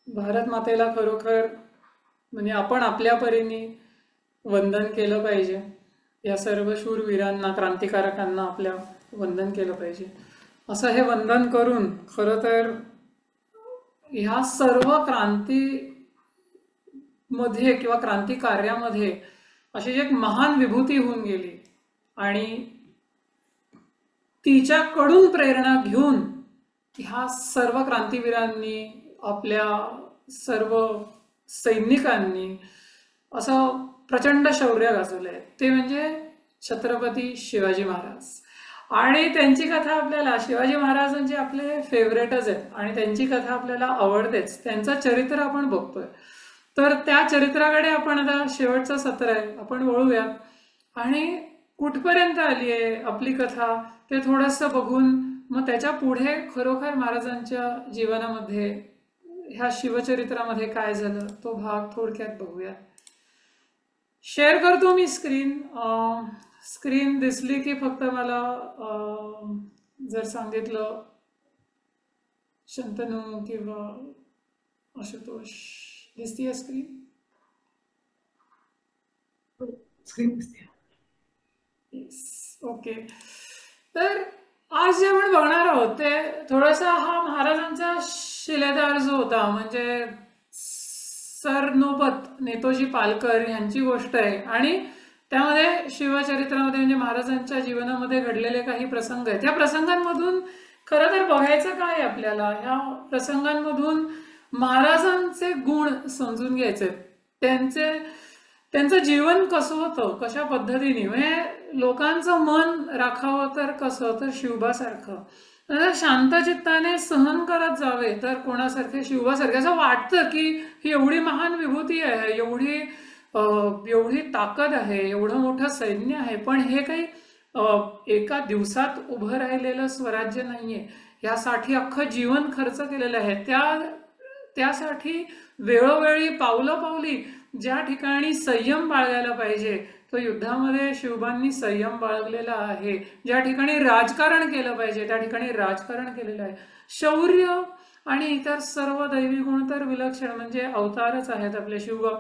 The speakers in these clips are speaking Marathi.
भारत मातेला खरोखर म्हणजे आपण आपल्या परीने वंदन केलं पाहिजे. या सर्व शूरवीरांना, क्रांतिकारकांना आपल्या वंदन केलं पाहिजे. असं हे वंदन करून खरं तर ह्या सर्व क्रांतीमध्ये किंवा क्रांती कार्यामध्ये अशी एक महान विभूती होऊन गेली आणि तिच्याकडून प्रेरणा घेऊन ह्या सर्व क्रांतीवीरांनी, आपल्या सर्व सैनिकांनी असं प्रचंड शौर्य गाजवलंय. ते म्हणजे छत्रपती शिवाजी महाराज. आणि त्यांची कथा आपल्याला, शिवाजी महाराजांचे आपले फेवरेटच आहेत आणि त्यांची कथा आपल्याला आवडतेच. त्यांचं चरित्र आपण बघतोय, तर त्या चरित्राकडे आपण आता शेवटचं सत्र आहे, आपण वळूया. आणि कुठपर्यंत आली आहे आपली कथा ते थोडंसं बघून मग त्याच्या पुढे खरोखर महाराजांच्या जीवनामध्ये, ह्या शिवचरित्रामध्ये काय झालं तो भाग थोडक्यात बघूया. शेअर करतो मी स्क्रीन. स्क्रीन दिसली की फक्त मला जर सांगितलं शंतनू किंवा आशुतोष, दिसतीये स्क्रीन? स्क्रीन दिसते. Yes, okay. तर आज जे आपण बघणार आहोत ते थोडासा हा महाराजांचा शिलेदार जो होता, म्हणजे सरनोबत नेतोजी पालकर यांची गोष्ट आहे. आणि त्यामध्ये शिवचरित्रामध्ये म्हणजे महाराजांच्या जीवनामध्ये घडलेले काही प्रसंग आहेत. या प्रसंगांमधून खरं तर बघायचं काय आपल्याला, ह्या प्रसंगांमधून महाराजांचे गुण समजून घ्यायचे, त्यांचं जीवन कसं होतं, कशा पद्धतीने, म्हणजे लोकांचं मन राखावं तर कसं, तर शिवबासारखं शांत चित्ताने सहन करत जावे, तर कोणासारखे, शिवबासारखे. असं वाटतं की ही एवढी महान विभूती आहे, एवढी ताकद आहे, एवढं मोठं सैन्य आहे, पण हे काही एका दिवसात उभं राहिलेलं स्वराज्य नाहीये. यासाठी अख्खं जीवन खर्च केलेलं आहे. त्यासाठी वेळोवेळी पावलोपावली ज्या ठिकाणी संयम बाळगायला पाहिजे तो युद्धामध्ये शिवबांनी संयम बाळगलेला आहे. ज्या ठिकाणी राजकारण केलं पाहिजे त्या ठिकाणी राजकारण केलेलं आहे. शौर्य आणि इतर सर्व दैवी गुण तर विलक्षण, म्हणजे अवतारच आहेत आपले शिवबा,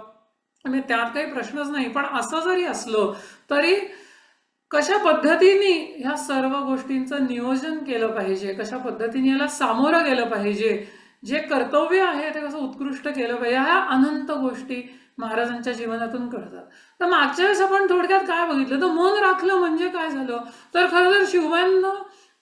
म्हणजे त्यात काही प्रश्नच नाही. पण असं जरी असलं तरी कशा पद्धतीने ह्या सर्व गोष्टींचं नियोजन केलं पाहिजे, कशा पद्धतीने याला सामोरं गेलं पाहिजे, जे कर्तव्य आहे ते कसं उत्कृष्ट केलं पाहिजे, ह्या अनंत गोष्टी महाराजांच्या जीवनातून कळतात. तर मागच्या वेळेस आपण थोडक्यात काय बघितलं, तर मन राखलं म्हणजे काय झालं, तर खरं तर शिवबांना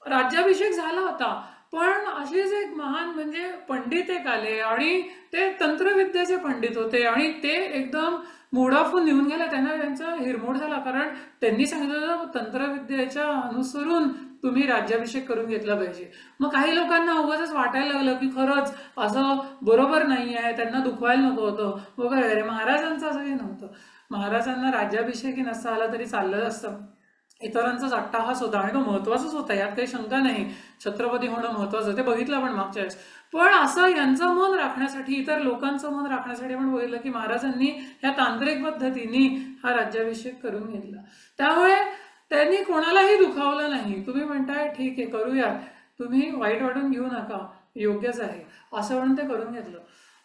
राज्याभिषेक झाला होता, पण अशीच एक महान म्हणजे पंडित एक आले आणि ते तंत्रविद्येचे पंडित होते आणि ते एकदम मूड ऑफ निघून गेला. त्यांचा हिरमोड झाला, कारण त्यांनी सांगितलं तंत्रविद्येच्या अनुसरून तुम्ही राज्याभिषेक करून घेतला पाहिजे. मग काही लोकांना उगाच वाटायला लागलं की खरंच असं बरोबर नाही आहे, त्यांना दुखवायला नको होतं वगैरे. महाराजांचं असं काही नव्हतं. महाराजांना राज्याभिषेकही नसता आला तरी चाललं असतं. इतरांचाच अट्टाहास होता आणि तो महत्वाचाच होता, यात काही शंका नाही. छत्रपती होणं महत्वाचं, ते बघितलं आपण मागच्या वेळेस. पण असं यांचं मन राखण्यासाठी, इतर लोकांचं मन राखण्यासाठी आपण बघितलं की महाराजांनी ह्या तांत्रिक पद्धतीने हा राज्याभिषेक करून घेतला. त्यामुळे त्यांनी कोणालाही दुखावलं नाही. तुम्ही म्हणताय ठीक आहे करूया, तुम्ही वाईट वाटून घेऊ नका, योग्यच आहे असं म्हणून ते करून घेतलं.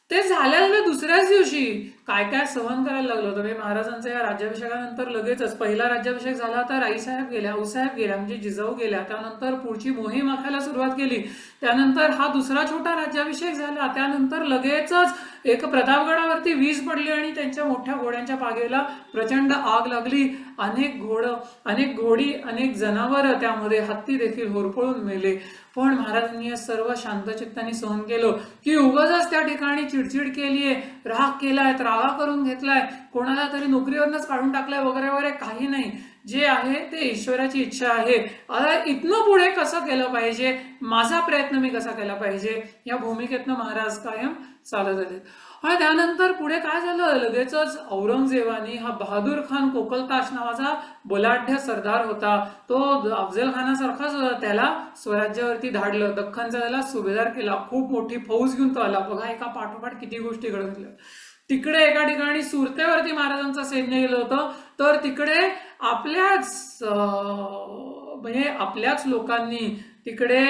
ते झाल्यानंतर दुसऱ्याच दिवशी काय काय सहन करायला लागलं होतं. महाराजांच्या या राज्याभिषेकानंतर लगेचच पहिला राज्याभिषेक झाला होता, राईसाहेब गेल्या, आऊसाहेब गेल्या, म्हणजे जिजाऊ गेल्या. त्यानंतर पुढची मोहीम आखायला सुरुवात केली. त्यानंतर हा दुसरा छोटा राज्याभिषेक झाला. त्यानंतर लगेचच एक प्रतापगडावरती वीज पडली आणि त्यांच्या मोठ्या घोड्यांच्या पागेला प्रचंड आग लागली. अनेक घोडी, अनेक जनावर, त्यामध्ये हत्ती देखील होरपळून मेले. पण महाराजांनी सर्व शांतचित्ताने सहन केलं की उगाच त्या ठिकाणी चिडचिड केलीये, राग केलाय, त्रागा करून घेतलाय, कोणाला तरी नोकरीवरनच काढून टाकलाय वगैरे वगैरे, काही नाही. जे आहे ते ईश्वराची इच्छा आहे. आता इथनं पुढे कसं केलं पाहिजे, माझा प्रयत्न मी कसा केला पाहिजे, या भूमिकेतनं महाराज कायम चालत आले. आणि त्यानंतर पुढे काय झालं, लगेचच औरंगजेबाने हा बहादूर खान कोकलताश नावाचा बलाढ्य सरदार होता, तो अफजल खानासारखाच त्याला स्वराज्यावरती धाडलं, दख्खनचा त्याला सुभेदार केला, खूप मोठी फौज घेऊन तो आला. बघा एका पाठोपाठ किती गोष्टी घडल्या. तिकडे एका ठिकाणी सुरतेवरती महाराजांचं सैन्य गेलं होतं, तर तिकडे आपल्याच लोकांनी तिकडे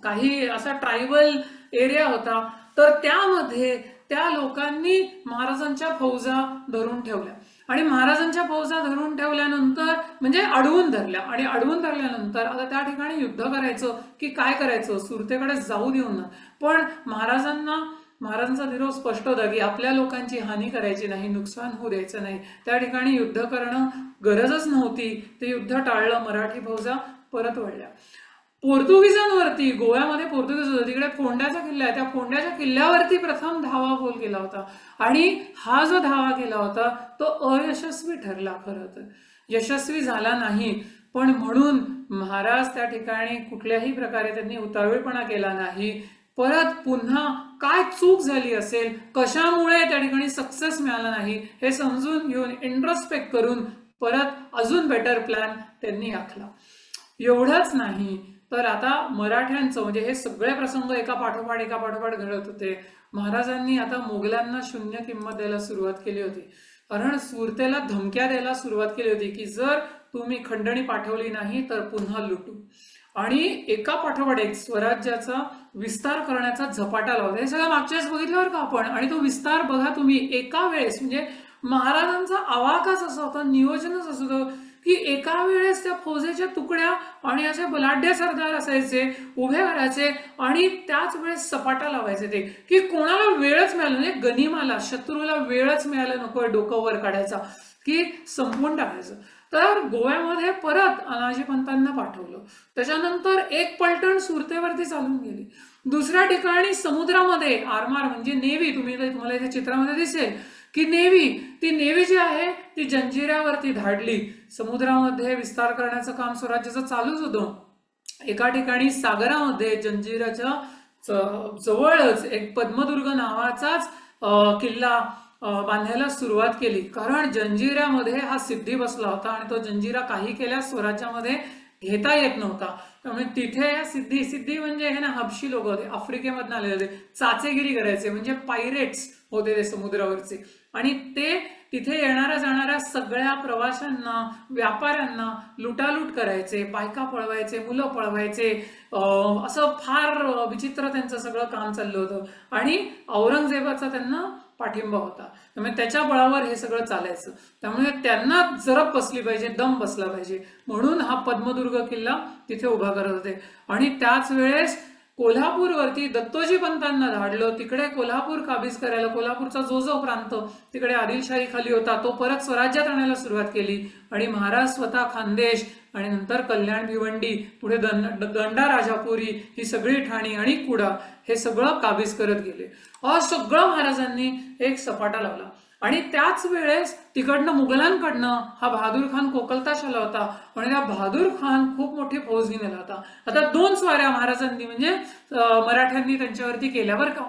काही असा ट्रायबल एरिया होता, तर त्यामध्ये त्या लोकांनी महाराजांच्या फौजा धरून ठेवल्या आणि महाराजांच्या फौजा धरून ठेवल्यानंतर म्हणजे अडवून धरल्या आणि अडवून धरल्यानंतर आता त्या ठिकाणी युद्ध करायचं की काय करायचं, सुरतेकडे जाऊ देऊन ना. पण महाराजांचा निरोप स्पष्ट होता की आपल्या लोकांची हानी करायची नाही, नुकसान होऊ द्यायचं नाही. त्या ठिकाणी युद्ध करणं गरजच नव्हती. ते युद्ध टाळलं, मराठी फौजा परत वळल्या. पोर्तुगीजांवरती, गोव्यामध्ये पोर्तुगीज होते, तिकडे फोंड्याचा किल्ला आहे, त्या फोंड्याच्या किल्ल्यावरती प्रथम धावा बोल केला होता आणि हा जो धावा केला होता तो अयशस्वी ठरला. खरं तर यशस्वी झाला नाही, पण म्हणून महाराज त्या ठिकाणी कुठल्याही प्रकारे त्यांनी उतावीळपणा केला नाही. परत पुन्हा काय चूक झाली असेल, कशामुळे त्या ठिकाणी सक्सेस मिळाला नाही हे समजून घेऊन इंट्रोस्पेक्ट करून परत अजून बेटर प्लॅन त्यांनी आखला. एवढंच नाही तर आता मराठ्यांचं म्हणजे हे सगळे प्रसंग एका पाठोपाठ घडत होते. महाराजांनी आता मोगलांना शून्य किंमत द्यायला सुरुवात केली होती, कारण सुरतेला धमक्या द्यायला सुरुवात केली होती की जर तुम्ही खंडणी पाठवली नाही तर पुन्हा लुटू. आणि एका पाठोपाठ एक स्वराज्याचा विस्तार करण्याचा झपाटा लावला. हे सगळं मागच्या वेळेस बघितल्यावर का आपण, आणि तो विस्तार बघा तुम्ही एका वेळेस, म्हणजे महाराजांचा आवाकाच असा होता, नियोजनच असं होतं की एका वेळेस त्या फौजेच्या तुकड्या आणि असे बलाढ्य सरदार असायचे उभे करायचे आणि त्याच वेळेस सपाटा लावायचे ते की कोणाला वेळच मिळाला म्हणजे गनिमाला, शत्रूला वेळच मिळाला नको डोकं वर काढायचा की संपवून टाकायचं. तर गोव्यामध्ये परत अनाजी पंतांना पाठवलं. त्याच्यानंतर एक पलटण सुरतेवरती चालून गेली. दुसऱ्या ठिकाणी समुद्रामध्ये आरमार म्हणजे नेव्ही, तुम्हाला इथे चित्रामध्ये दिसेल की ती नेव्ही जी आहे ती जंजिऱ्यावरती धाडली. समुद्रामध्ये विस्तार करण्याचं काम स्वराज्याचं चालूच होतं. एका ठिकाणी सागरामध्ये जंजिऱ्याच्या जवळच एक पद्मदुर्ग नावाचाच किल्ला बांधायला सुरुवात केली, कारण जंजिऱ्यामध्ये हा सिद्धी बसला होता आणि तो जंजिरा काही केल्यास स्वराज्यामध्ये घेता येत नव्हता. त्यामुळे तिथे सिद्धी म्हणजे हे ना हबशी लोक होते, आफ्रिकेमधून आलेले होते, चाचेगिरी करायचे म्हणजे पायरेट्स होते ते समुद्रावरचे. आणि ते तिथे येणाऱ्या जाणाऱ्या सगळ्या प्रवाशांना, व्यापाऱ्यांना लुटालूट करायचे, बायका पळवायचे, मुलं पळवायचे, असं फार विचित्र त्यांचं सगळं काम चाललं होतं. आणि औरंगजेबाचा त्यांना पाठिंबा होता, त्यामुळे त्याच्या बळावर हे सगळं चालायचं. त्यामुळे त्यांना जरब बसली पाहिजे, दम बसला पाहिजे, म्हणून हा पद्मदुर्ग किल्ला तिथे उभा करत होते. आणि त्याच वेळेस कोल्हापूरवरती दत्तोजी पंतांना धाडलं, तिकडे कोल्हापूर काबीज करायला. कोल्हापूरचा जो प्रांत तिकडे आदिलशाही खाली होता तो परत स्वराज्यात आणायला सुरुवात केली. आणि महाराज स्वतः खानदेश आणि नंतर कल्याण भिवंडी, पुढे दंडा राजापुरी, ही सगळी ठाणी आणि कुडा हे सगळं काबीज करत गेले. सगळं महाराजांनी एक सपाटा लावला. आणि त्याच वेळेस तिकडनं मुघलांकडनं हा बहादूर खान कोकलताश आला होता आणि त्या बहादूर खान खूप मोठी फौज घेऊन आला होता. आता 2 स्वाऱ्या महाराजांनी म्हणजे मराठ्यांनी त्यांच्यावरती केल्या बरं का.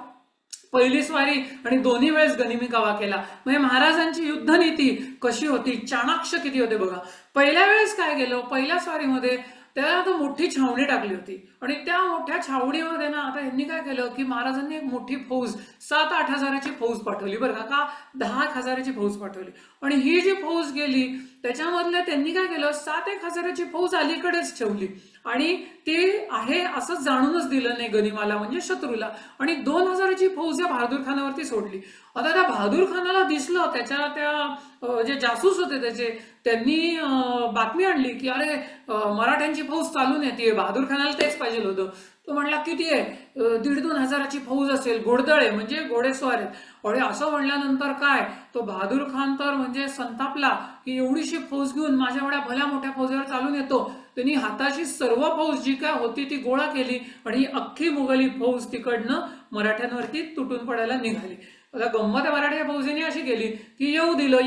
पहिली स्वारी आणि दोन्ही वेळेस गनिमी कावा केला. म्हणजे महाराजांची युद्धनीती कशी होती, चाणाक्ष किती होते बघा. पहिल्या वेळेस काय केलं, पहिल्या स्वारीमध्ये त्याला आता मोठी छावणी टाकली होती आणि त्या मोठ्या छावणीमध्ये ना आता यांनी काय केलं की महाराजांनी एक मोठी फौज 7-8 हजाराची फौज पाठवली बरं का 10 हजाराची फौज पाठवली. आणि ही जी फौज गेली त्याच्यामधल्या त्यांनी काय केलं, 7-1 हजाराची फौज अलीकडेच ठेवली आणि ते आहे असं जाणूनच दिलं नाही गनिमाला म्हणजे शत्रूला. आणि 2 हजाराची फौज या बहादूर खानावरती सोडली. आता त्या बहादूर खानाला दिसलं, त्या जे जासूस होते त्यांनी बातमी आणली की अरे मराठ्यांची फौज चालून येते. बहादूर खानाला तेच पाहिजे होतं. तो म्हणला किती आहे, 1,5-2 हजाराची फौज असेल, घोडदळ आहे म्हणजे घोडेस्वार आहेत. आणि असं म्हणल्यानंतर काय, तो बहादूर खान तर म्हणजे संतापला की एवढीशी फौज घेऊन माझ्या एवढ्या भल्या मोठ्या फौजेवर चालून येतो. त्यांनी हाताची सर्व फौज जी काय होती ती गोळा केली आणि अख्खी मुघली फौज तिकडनं मराठ्यांवरती तुटून पडायला निघाली. आता गंमत मराठ्या फौजेने अशी केली की येऊ दिलं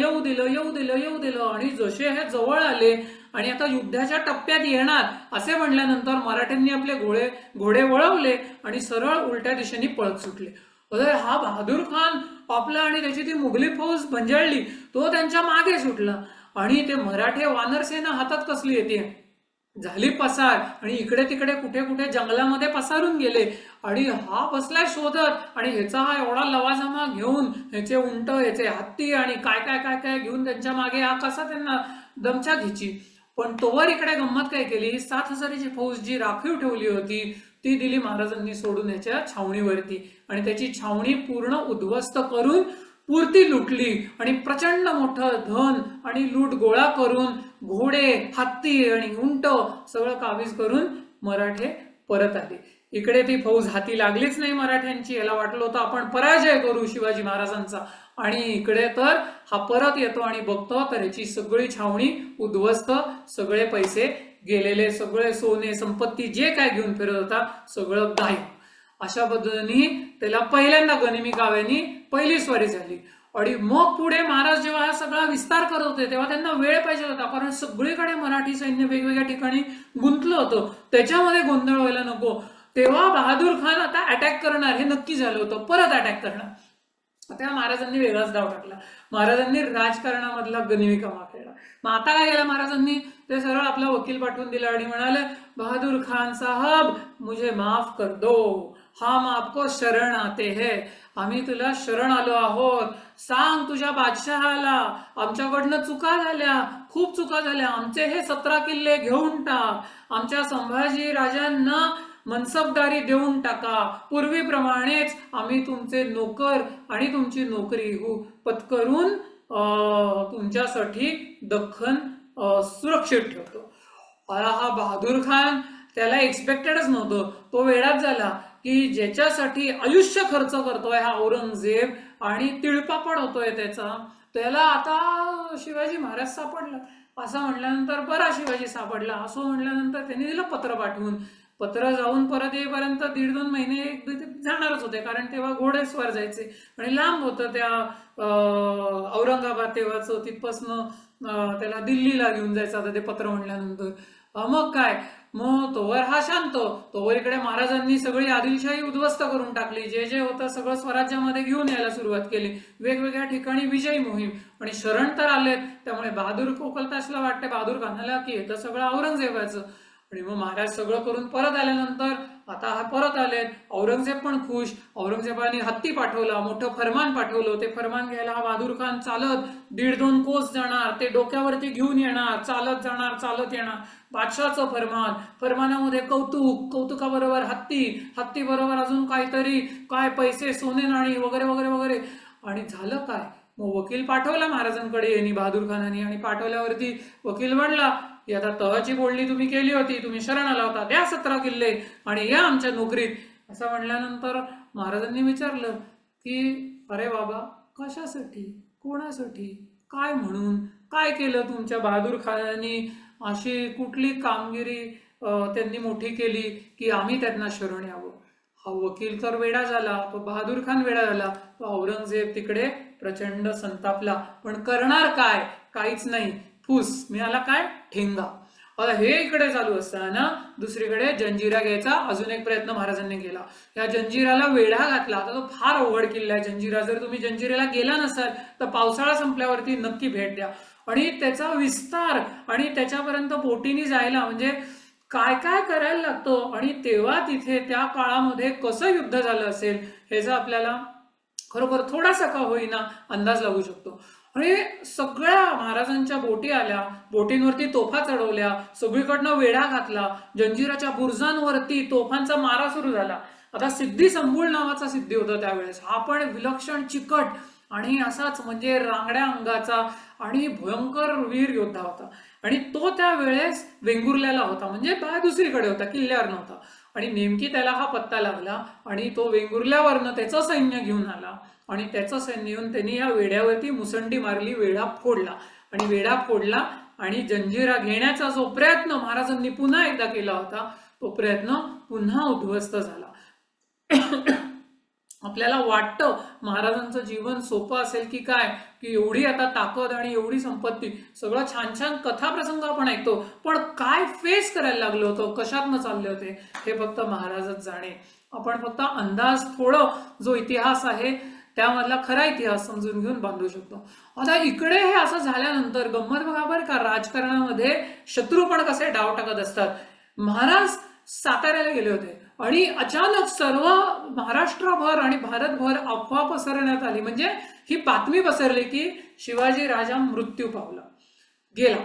आणि जसे हे जवळ आले आणि आता युद्धाच्या टप्प्यात येणार असे म्हणल्यानंतर मराठ्यांनी आपले घोडे वळवले आणि सरळ उलट्या दिशेने पळत सुटले. हा बहादूर खान आपला आणि त्याची ती मुघली फौज भंजाळली, तो त्यांच्या मागे सुटला आणि ते मराठे वानरसेना हातात कसली येते झाली पसार आणि इकडे तिकडे कुठे कुठे जंगलामध्ये पसारून गेले. आणि हा बसलाय शोधत आणि ह्याचा हा एवढा लवाजमा घेऊन ह्याचे उंट, ह्याचे हत्ती आणि काय काय काय काय घेऊन त्यांच्या मागे हा कसा त्यांना दमछाक घ्यायची. पण तोवर इकडे गंमत काय केली, 7 हजाराची फौज जी राखीव ठेवली होती ती दिली महाराजांनी सोडून याच्या छावणीवरती, आणि त्याची छावणी पूर्ण उद्ध्वस्त करून पुरती लुटली आणि प्रचंड मोठं धन आणि लूट गोळा करून घोडे, हत्ती आणि उंट सगळं काबीज करून मराठे परत आले. इकडे ती फौज हाती लागलीच नाही मराठ्यांची. याला वाटलं होतं आपण पराजय करू शिवाजी महाराजांचा, आणि इकडे तर हा परत येतो आणि बघतो तर याची सगळी छावणी उद्ध्वस्त, सगळे पैसे गेलेले, सगळे सोने संपत्ती जे काय घेऊन फिरत होता सगळं गायब. अशा पद्धतीने त्याला पहिल्यांदा गनिमी काव्यानी पहिली स्वारी झाली. आणि मग पुढे महाराज जेव्हा हा सगळा विस्तार करत होते तेव्हा त्यांना वेळ पाहिजे होता, कारण सगळीकडे मराठी सैन्य वेगवेगळ्या ठिकाणी गुंतलं होतं, त्याच्यामध्ये गोंधळ व्हायला नको. तेव्हा बहादूर खान आता अटॅक करणार हे नक्की झालं होतं, परत अटॅक करणार. त्या महाराजांनी वेगळाच डाव टाकला. महाराजांनी राजकारणामधला गनिमी कावा खेळला. मग आता काय केलं महाराजांनी, ते सरळ आपला वकील पाठवून दिला आणि म्हणाले, बहादूर खान साहब मुझे माफ कर दो, हम आपको शरण आते हैं, आम्ही तुला शरण आलो आहोत. सांग तुझ्या बादशहाला आमच्याकडनं चुका झाल्या, खूप चुका झाल्या, आमचे हे 17 किल्ले घेऊन टाक, आमच्या संभाजी राजांना मनसबदारी देऊन टाका, पूर्वीप्रमाणेच आम्ही तुमचे नोकर आणि तुमची नोकरी पत्करून तुमच्यासाठी दख्खन सुरक्षित ठेवतो. हा बहादूर खान त्याला एक्सपेक्टेडच नव्हतं. तो वेडाच झाला की ज्याच्यासाठी आयुष्य खर्च करतोय हा औरंगजेब आणि तिळपापड होतोय त्याला आता शिवाजी महाराज सापडला. असं म्हटल्यानंतर बरा शिवाजी सापडला असं म्हटल्यानंतर त्यांनी दिलं पत्र पाठवून. पत्र जाऊन परत येईपर्यंत 1.5-2 महिने जाणारच होते, कारण तेव्हा घोडेस्वार जायचे आणि लांब होतं त्या औरंगाबाद तेव्हाचं, तिथपासनं त्याला दिल्लीला घेऊन जायचं आता ते पत्र म्हणल्यानंतर. मग काय, मग तोवर हा शांत, तोवर इकडे महाराजांनी सगळी आदिलशाही उद्ध्वस्त करून टाकली, जे जे होतं सगळं स्वराज्यामध्ये घेऊन यायला सुरुवात केली, वेगवेगळ्या ठिकाणी विजयी मोहीम, आणि शरण तर आलेत. त्यामुळे बहादूर कोकलताशला वाटते बहादूर खानाला की हे तर सगळं औरंगजेबाचं. आणि मग महाराज सगळं करून परत आल्यानंतर आता हा परत आलेत, औरंगजेब पण खुश. औरंगजेबाने हत्ती पाठवला, मोठं फरमान पाठवलं. ते फरमान घ्यायला हा बहादूर खान चालत 1.5-2 कोस जाणार, ते डोक्यावरती घेऊन येणार, चालत जाणार, चालत येणार. बादशाचं फरमान, फरमानामध्ये कौतुकाबरोबर हत्ती बरोबर अजून काहीतरी, काय पैसे, सोने नाणी वगैरे वगैरे वगैरे. आणि झालं काय, मग वकील पाठवला महाराजांकडे यांनी, बहादूर खानाने. आणि पाठवल्यावरती वकील म्हणला की आता तहाची बोलणी तुम्ही केली होती, तुम्ही शरण आला होता, द्या 17 किल्ले आणि या आमच्या नोकरीत. असं म्हणल्यानंतर महाराजांनी विचारलं की अरे बाबा कशासाठी, कोणासाठी, काय म्हणून, काय केलं तुमच्या बहादूर खानाने, अशी कुठली कामगिरी त्यांनी मोठी केली की आम्ही त्यांना शरण यावं. हा वकील तर वेडा झाला, तो बहादूर खान वेडा झाला, तो औरंगजेब तिकडे प्रचंड संतापला. पण करणार काय, काहीच नाही. फूस मिळाला काय, ठेंगा. आता हे इकडे चालू असताना दुसरीकडे जंजिरा घ्यायचा अजून एक प्रयत्न महाराजांनी केला. या जंजिराला वेढा घातला. आता तो फार अवघड किल्ला आहे जंजिरा. जर तुम्ही जंजिरेला गेला नसाल तर पावसाळा संपल्यावरती नक्की भेट द्या. आणि त्याचा विस्तार आणि त्याच्यापर्यंत बोटीने जायला म्हणजे काय काय करायला लागतं, आणि तेव्हा तिथे त्या काळामध्ये कसं युद्ध झालं असेल ह्याचा आपल्याला खरोखर थोडासा का होईना अंदाज लागू शकतो. आणि सगळ्या महाराजांच्या बोटी आल्या, बोटींवरती तोफा चढवल्या, सगळीकडनं वेढा घातला, जंजिराच्या बुर्जांवरती तोफांचा मारा सुरू झाला. आता सिद्धी संबूळ नावाचा सिद्धी होता त्यावेळेस. हा पण विलक्षण चिकट आणि असाच म्हणजे रांगड्या अंगाचा आणि भयंकर वीर योद्धा होता. आणि तो त्यावेळेस वेंगुर्ल्याला होता, म्हणजे दुसरीकडे होता, किल्ल्यावर नव्हता. आणि नेमकी त्याला हा पत्ता लागला आणि तो वेंगुर्ल्यावरनं त्याचं सैन्य घेऊन आला. आणि त्याचं सैन्य येऊन त्यांनी या वेढ्यावरती मुसंडी मारली, वेढा फोडला. आणि वेढा फोडला आणि जंजिरा घेण्याचा जो प्रयत्न महाराजांनी पुन्हा एकदा केला होता तो प्रयत्न पुन्हा उद्ध्वस्त झाला. आपल्याला वाटतं महाराजांचं जीवन सोपं असेल की काय, की एवढी आता ताकद आणि एवढी संपत्ती, सगळं छान छान कथाप्रसंग आपण ऐकतो, पण काय फेस करायला लागलं होतं, कशातनं चालले होते हे फक्त महाराजच जाणे. आपण फक्त अंदाज थोडं जो इतिहास आहे त्यामधला खरा इतिहास समजून घेऊन बांधू शकतो. आता इकडे हे असं झाल्यानंतर गंमत बघा बरं का, राजकारणामध्ये शत्रू पण कसे डाव टाकत असतात. महाराज साताऱ्याला गेले होते आणि अचानक सर्व महाराष्ट्रभर आणि भारतभर अफवा पसरण्यात आली, म्हणजे ही बातमी पसरली की शिवाजी राजा मृत्यू पावला, गेला.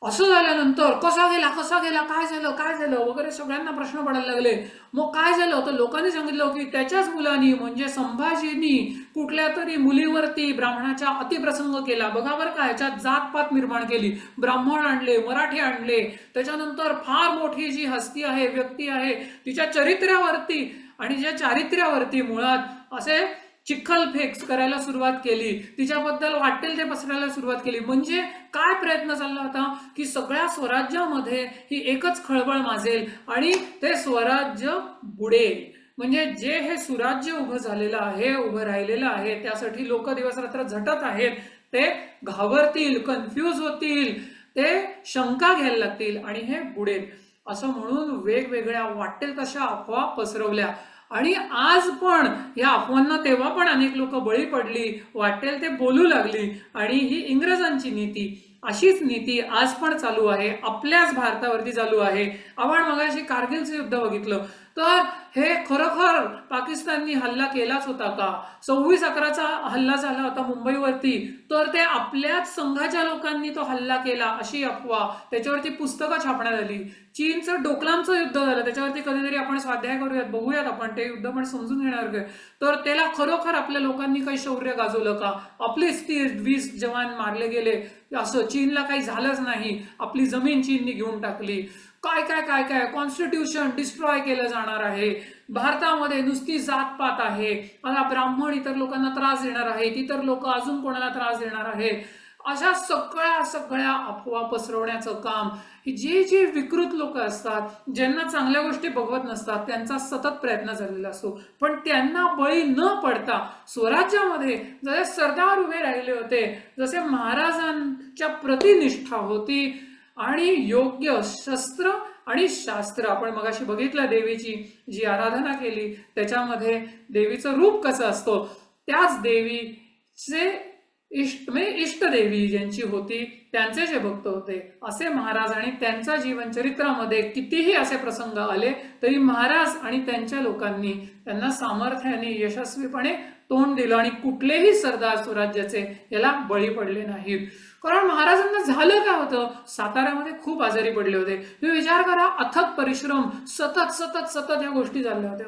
असं झाल्यानंतर कसा गेला काय झालं वगैरे सगळ्यांना प्रश्न पडायला लागले. मग काय झालं तर लोकांनी सांगितलं की त्याच्याच मुलांनी म्हणजे संभाजींनी कुठल्या तरी मुलीवरती ब्राह्मणाच्या अतिप्रसंग केला. बघा बरं का, ह्याच्यात जातपात निर्माण केली, ब्राह्मण आणले, मराठी आणले, त्याच्यानंतर फार मोठी जी हस्ती आहे, व्यक्ती आहे, तिच्या चरित्र्यावरती आणि ज्या चारित्र्यावरती मुळात असे चिखलफेक करायला सुरुवात केली, तिच्याबद्दल वाटेल ते पसरायला सुरुवात केली. म्हणजे काय प्रयत्न चालला होता की सगळ्या स्वराज्यामध्ये ही एकच खळबळ माजेल आणि ते स्वराज्य बुडेल. म्हणजे जे हे सुराज्य उभं झालेलं आहे, उभं राहिलेलं आहे, त्यासाठी लोक दिवस रात्र झटत आहेत, ते घाबरतील, कन्फ्यूज होतील, ते शंका घ्यायला लागतील आणि हे बुडेल असं म्हणून वेगवेगळ्या वाटेल तशा अफवा पसरवल्या. आणि आज पण या अफवांना तेव्हा पण अनेक लोक बळी पडली, वाटेल ते बोलू लागली. आणि ही इंग्रजांची नीती, अशीच नीती आज पण चालू आहे, आपल्याच भारतावरती चालू आहे. आपण मगाशी कारगिलचं युद्ध बघितलं, तर हे खरोखर पाकिस्ताननी हल्ला केलाच होता का? 26/11चा हल्ला झाला होता मुंबईवरती, तर ते आपल्याच संघाच्या लोकांनी तो हल्ला केला अशी अफवा, त्याच्यावरती पुस्तकं छापण्यात आली. चीनचं डोकलामचं युद्ध झालं, त्याच्यावरती कधीतरी आपण स्वाध्याय करूयात, बघूयात आपण ते युद्ध पण समजून घेणार काय. तर त्याला खरोखर आपल्या लोकांनी काही शौर्य गाजवलं का? आपलेच 30-20 जवान मारले गेले, असं चीनला काही झालंच नाही, आपली जमीन चीननी घेऊन टाकली, काय काय काय काय कॉन्स्टिट्यूशन डिस्ट्रॉय केलं जाणार आहे, भारतामध्ये नुसती जातपात आहे, आता ब्राह्मण इतर लोकांना त्रास देणार आहेत, इतर लोक अजून कोणाला त्रास देणार आहेत, अशा सगळ्या अफवा पसरवण्याचं काम जे जे विकृत लोक असतात, ज्यांना चांगल्या गोष्टी बघवत नसतात, त्यांचा सतत प्रयत्न झालेला असतो. पण त्यांना बळी न पडता स्वराज्यामध्ये जसे सरदार उभे राहिले होते, जसे महाराजांच्या प्रतिनिष्ठा होती आणि योग्य शस्त्र आणि शास्त्र, आपण मगाशी बघितलं देवीची जी आराधना केली त्याच्यामध्ये देवीचं रूप कसं असतं, त्याच देवीचे इष्टदेवी ज्यांची होती त्यांचे जे भक्त होते असे महाराज, आणि त्यांच्या जीवन चरित्रामध्ये कितीही असे प्रसंग आले तरी महाराज आणि त्यांच्या लोकांनी त्यांना सामर्थ्याने यशस्वीपणे तोंड दिलं आणि कुठलेही सरदार स्वराज्याचे याला बळी पडले नाहीत. कारण महाराजांना झालं काय होतं, साताऱ्यामध्ये खूप आजारी पडले होते. तुम्ही विचार करा, अथक परिश्रम, सतत सतत सतत ह्या गोष्टी झाल्या होत्या.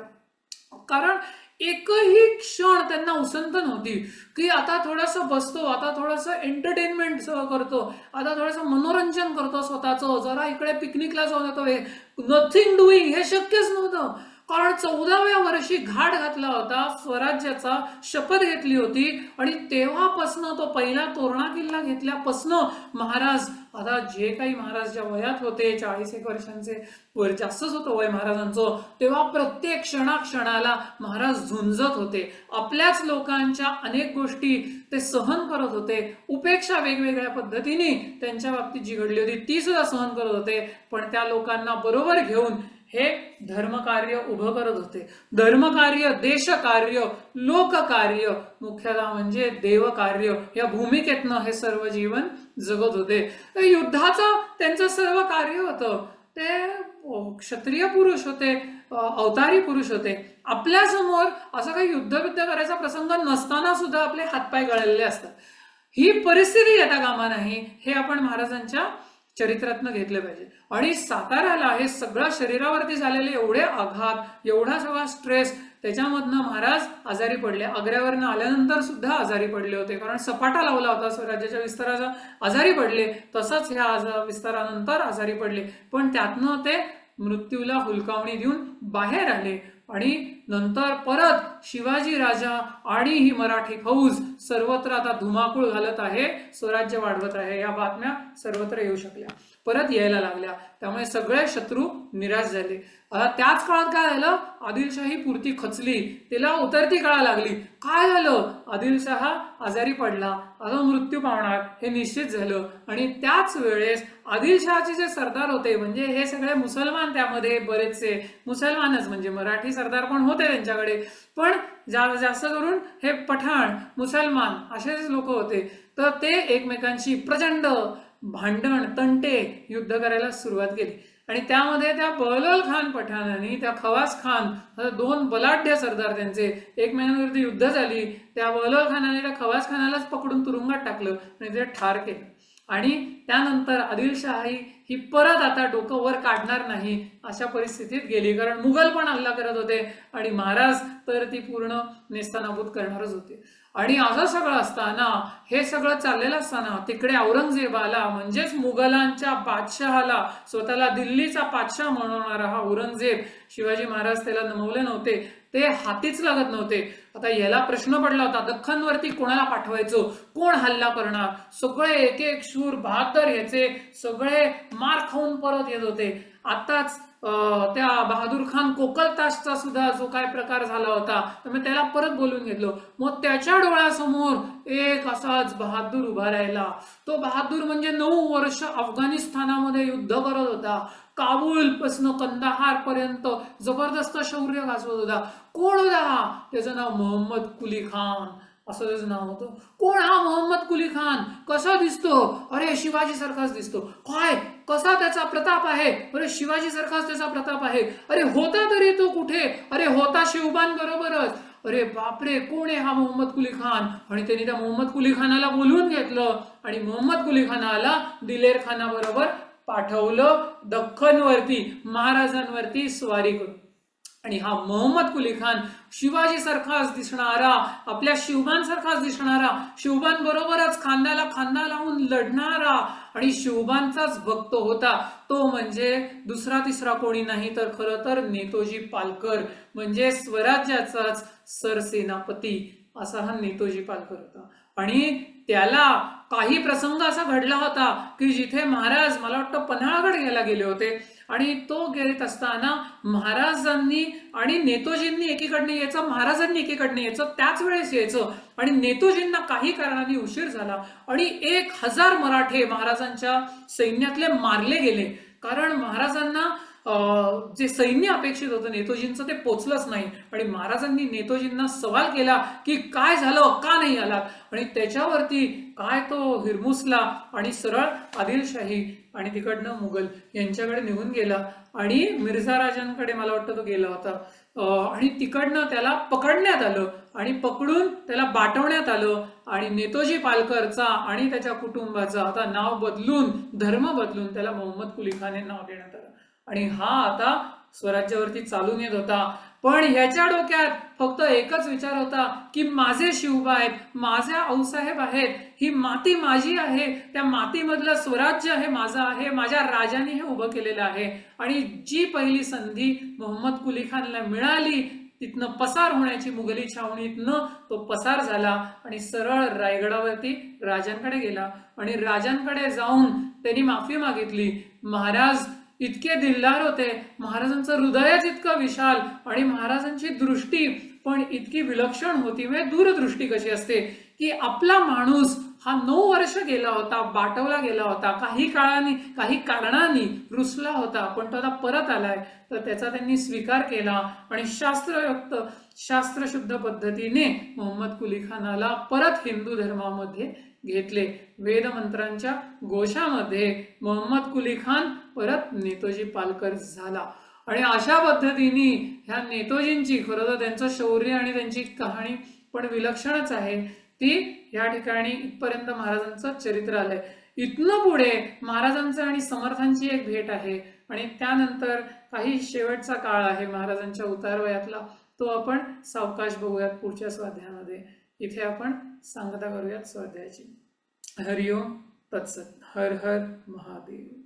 कारण एकही क्षण त्यांना उसंत नव्हती की आता थोडंसं बसतो, आता थोडंसं एंटरटेनमेंट करतो, आता थोडंसं मनोरंजन करतो स्वतःचं, जरा इकडे पिकनिकला जाऊन येतो. नथिंग डुईंग हे शक्यच नव्हतं. कारण 14व्या वर्षी घाट घातला होता, स्वराज्याचा शपथ घेतली होती, आणि तेव्हापासनं तो पहिला तोरणा किल्ला घेतल्यापासनं महाराज, आता जे काही महाराज ज्या वयात होते, 40 वर्षांचे वर जास्तच होतं वय महाराजांचं, तेव्हा प्रत्येक क्षणाक्षणाला महाराज झुंजत होते. आपल्याच लोकांच्या अनेक गोष्टी ते सहन करत होते, उपेक्षा वेगवेगळ्या पद्धतीने त्यांच्या बाबतीत जी घडली होती ती सुद्धा सहन करत होते. पण त्या लोकांना बरोबर घेऊन हे धर्मकार्य उभं करत होते. धर्मकार्य, देशकार्य, लोककार्य, मुख्यतः म्हणजे देवकार्य, या भूमिकेतनं हे सर्व जीवन जगत होते. तर युद्धाचं त्यांचं सर्व कार्य होतं. ते क्षत्रिय पुरुष होते, अवतारी पुरुष होते. आपल्या समोर असं काही युद्धबिद्ध करायचा प्रसंग नसताना सुद्धा आपले हातपाय गळलेले असतात. ही परिस्थिती येता कामा नाही, हे आपण महाराजांच्या चरित्रातनं घेतलं पाहिजे. आणि साताऱ्याला हे सगळं शरीरावरती झालेले एवढे आघात, एवढा सगळा स्ट्रेस, त्याच्यामधनं महाराज आजारी पडले. आग्र्यावरनं आल्यानंतर सुद्धा आजारी पडले होते, कारण सपाटा लावला होता स्वराज्याच्या विस्ताराचा, आजारी पडले. तसंच ह्या विस्तारानंतर आजारी पडले, पण त्यातनं ते मृत्यूला हुलकावणी देऊन बाहेर आले. आणि नंतर परत शिवाजी राजा आणि ही मराठी फौज सर्वत्र आता धुमाकूळ घालत आहे, स्वराज्य वाढवत आहे, या बातम्या सर्वत्र येऊ शकल्या, परत यायला लागल्या. त्यामुळे सगळे शत्रू निराश झाले. त्याच काळात काय झालं, आदिलशाही पुरती खचली, तिला उतरती कळा लागली. काय झालं, आदिलशाह आजारी पडला, आता मृत्यू पावणार हे निश्चित झालं. आणि त्याच वेळेस आदिलशहाचे जे सरदार होते, म्हणजे हे सगळे मुसलमान, त्यामध्ये बरेचसे मुसलमानच, म्हणजे मराठी सरदार पण होते त्यांच्याकडे, पण जास्त करून हे पठाण मुसलमान असेच लोक होते. तर ते एकमेकांशी प्रचंड भांडण, तंटे, युद्ध करायला सुरुवात केली. आणि त्यामध्ये त्या बहलोल खान पठाणाने त्या खवास खान, दोन बलाढ्य सरदार त्यांचे एकमेकांवरती युद्ध झाली. त्या बहलोल खानाने त्या खवास खानालाच पकडून तुरुंगात टाकलं आणि ते ठार केलं. आणि त्यानंतर आदिलशाही ही परत आता डोकं वर काढणार नाही अशा परिस्थितीत गेली, कारण मुघल पण हल्ला करत होते आणि महाराज तर ती पूर्ण नेस्तनाबूत करणारच होते. आणि असं सगळं असताना, हे सगळं चाललेलं असताना तिकडे औरंगजेबाला म्हणजेच मुघलांच्या बादशहाला, स्वतःला दिल्लीचा बादशाह म्हणवणारा हा औरंगजेब, शिवाजी महाराज त्याला नमवले नव्हते, ते हातीच लागत नव्हते. आता याला प्रश्न पडला होता, दख्खनवरती कोणाला पाठवायचो, कोण हल्ला करणार. सगळे एक एक शूर बहादर याचे सगळे मार खाऊन परत येत होते. आताच त्या बहादूर खान कोकलताशचा सुद्धा जो काय प्रकार झाला होता, तर मी त्याला परत बोलून घेतलो. मग त्याच्या डोळ्यासमोर एक असाच बहादूर उभा राहिला. तो बहादूर म्हणजे 9 वर्ष अफगाणिस्तानामध्ये युद्ध करत होता, काबूल पासून कंदाहार पर्यंत जबरदस्त शौर्य गाजवत होता. कोण होता? त्याचं नाव मोहम्मद कुली खान असं त्याचं नाव होतं. कोण हा मोहम्मद कुली खान? कसा दिसतो? अरे शिवाजी सारखाच दिसतो. काय? कसा त्याचा प्रताप आहे? अरे शिवाजी सारखाच त्याचा प्रताप आहे. अरे होता तरी तो कुठे? अरे होता शिवबान बरोबरच. अरे बापरे, कोण आहे हा मोहम्मद कुली खान? आणि त्यांनी त्या मोहम्मद कुली खानाला बोलवून घेतलं आणि मोहम्मद कुली खानाला दिलेर खानाबरोबर पाठवलं दख्खनवरती महाराजांवरती स्वारी करून. आणि हा मोहम्मद कुली खान शिवाजी सारखाच दिसणारा, आपल्या शिवबान सारखाच दिसणारा, शिवबान बरोबरच खांद्याला खांदा लावून लढणारा आणि शिवबांचाच भक्त होता. तो म्हणजे दुसरा तिसरा कोणी नाही तर खरं तर नेतोजी पालकर, म्हणजे स्वराज्याचाच सरसेनापती असा हा नेतोजी पालकर होता. आणि त्याला काही प्रसंग असा घडला होता की जिथे महाराज मला वाटतं पन्हाळगड घ्यायला गेले होते आणि तो गेलेत असताना महाराजांनी आणि नेतोजींनी एकीकडनं यायचं, महाराजांनी एकीकडनं यायचं, त्याच वेळेस यायचं आणि नेतोजींना काही कारणाने उशीर झाला आणि 1000 मराठे महाराजांच्या सैन्यातले मारले गेले. कारण महाराजांना जे सैन्य अपेक्षित होतं नेतोजींचं ते पोचलंच नाही. आणि महाराजांनी नेतोजींना सवाल केला की काय झालं, का नाही आलात? आणि त्याच्यावरती काय तो हिरमुसला आणि सरळ आदिलशाही आणि तिकडनं मुघल यांच्याकडे निघून गेला आणि मिर्झा राजांकडे मला वाटतं तो गेला होता. आणि तिकडनं त्याला पकडण्यात आलं आणि पकडून त्याला बाटवण्यात आलं आणि नेतोजी पालकरचा आणि त्याच्या कुटुंबाचा आता नाव बदलून, धर्म बदलून त्याला मोहम्मद कुली खान हे नाव देण्यात आलं. आणि हा आता स्वराज्यावरती चालून येत होता. पण ह्याच्या डोक्यात फक्त एकच विचार होता की माझे शिवबा आहेत, माझे आऊसाहेब आहेत, ही माती माझी आहे, त्या मातीमधलं स्वराज्य हे माझं आहे, माझ्या राजाने हे उभं केलेलं आहे. आणि जी पहिली संधी मोहम्मद कुली खानला मिळाली तिथनं पसार होण्याची, मुघली छावणीतनं तो पसार झाला आणि सरळ रायगडावरती राजांकडे गेला आणि राजांकडे जाऊन त्यांनी माफी मागितली. महाराज इतके दिलदार होते, महाराजांचं हृदयच इतकं विशाल आणि महाराजांची दृष्टी पण इतकी विलक्षण होती. म्हणजे दूरदृष्टी कशी असते की आपला माणूस हा 9 वर्ष गेला होता, बाटवला गेला होता, काही कारणाने रुसला होता, पण तो आता परत आलाय, तर त्याचा त्यांनी स्वीकार केला आणि शास्त्रयुक्त शास्त्रशुद्ध पद्धतीने मोहम्मद कुली खानाला परत हिंदू धर्मामध्ये घेतले. वेद मंत्रांच्या घोषामध्ये मोहम्मद कुली खान परत नेतोजी पालकर झाला. आणि अशा पद्धतीने ह्या नेतोजींची खरं तर त्यांचं शौर्य आणि त्यांची कहाणी पण विलक्षणच आहे. ती या ठिकाणी इथपर्यंत महाराजांचं चरित्र आलंय. इथनं पुढे महाराजांचं आणि समर्थांची एक भेट आहे आणि त्यानंतर काही शेवटचा काळ आहे महाराजांच्या उतारवयातला, तो आपण सावकाश बघूयात पुढच्या स्वाध्यायामध्ये. इथे आपण सांगता करूयात स्वाध्यायाची. हरिओम तत्सत. हर हर महादेव.